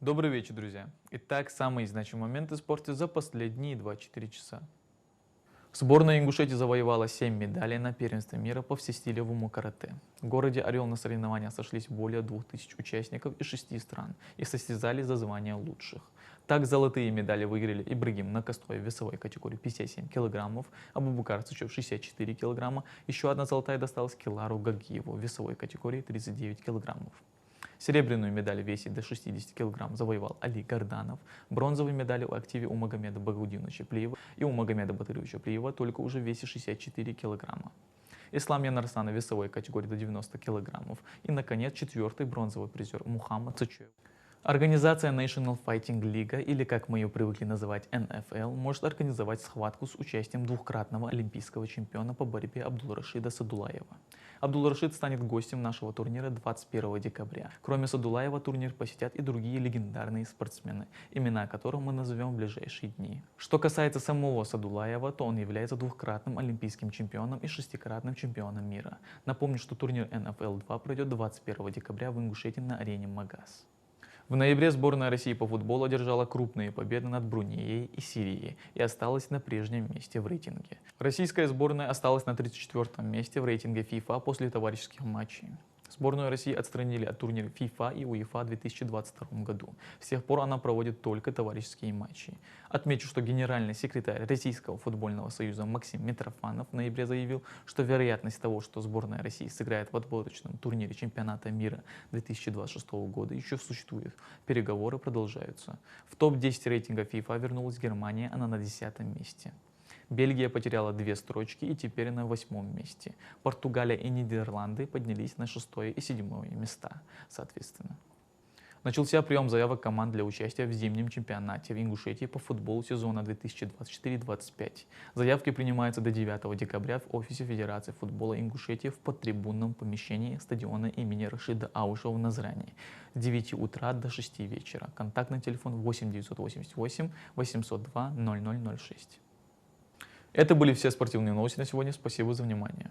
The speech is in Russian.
Добрый вечер, друзья! Итак, самые значимые моменты в спорте за последние 24 часа. Сборная Ингушетии завоевала 7 медалей на первенстве мира по всестилевому карате. В городе Орел на соревнования сошлись более 2000 участников из 6 стран и состязались за звание лучших. Так, золотые медали выиграли Ибрагим Накастой в весовой категории 57 кг, Абубакар Сычев 64 кг, еще одна золотая досталась Килару Гагиеву в весовой категории 39 кг. Серебряную медаль в весе до 60 кг завоевал Али Гарданов, бронзовые медали в активе у Магомеда Багаудиновича Плиева и у Магомеда Батыровича Плиева только уже в весе 64 кг. Ислам Янарсана в весовой категории до 90 кг. И, наконец, четвертый бронзовый призер Мухаммад Сычев. Организация National Fighting League, или как мы ее привыкли называть NFL, может организовать схватку с участием двукратного олимпийского чемпиона по борьбе Абдулрашида Садулаева. Абдулрашид станет гостем нашего турнира 21 декабря. Кроме Садулаева, турнир посетят и другие легендарные спортсмены, имена которых мы назовем в ближайшие дни. Что касается самого Садулаева, то он является двукратным олимпийским чемпионом и шестикратным чемпионом мира. Напомню, что турнир NFL 2 пройдет 21 декабря в Ингушетии на арене Магаз. В ноябре сборная России по футболу одержала крупные победы над Брунеей и Сирией и осталась на прежнем месте в рейтинге. Российская сборная осталась на 34-м месте в рейтинге FIFA после товарищеских матчей. Сборную России отстранили от турнира FIFA и УЕФА в 2022 году. С тех пор она проводит только товарищеские матчи. Отмечу, что генеральный секретарь Российского футбольного союза Максим Митрофанов в ноябре заявил, что вероятность того, что сборная России сыграет в отборочном турнире чемпионата мира 2026 года, еще существует. Переговоры продолжаются. В топ-10 рейтинга FIFA вернулась Германия, она на 10-м месте. Бельгия потеряла 2 строчки и теперь на 8-м месте. Португалия и Нидерланды поднялись на 6-е и 7-е места, соответственно. Начался прием заявок команд для участия в зимнем чемпионате в Ингушетии по футболу сезона 2024-2025. Заявки принимаются до 9 декабря в офисе Федерации футбола Ингушетии в подтрибунном помещении стадиона имени Рашида Аушева в Назрани с 9 утра до 6 вечера. Контактный телефон 8 988 802 0006. Это были все спортивные новости на сегодня. Спасибо за внимание.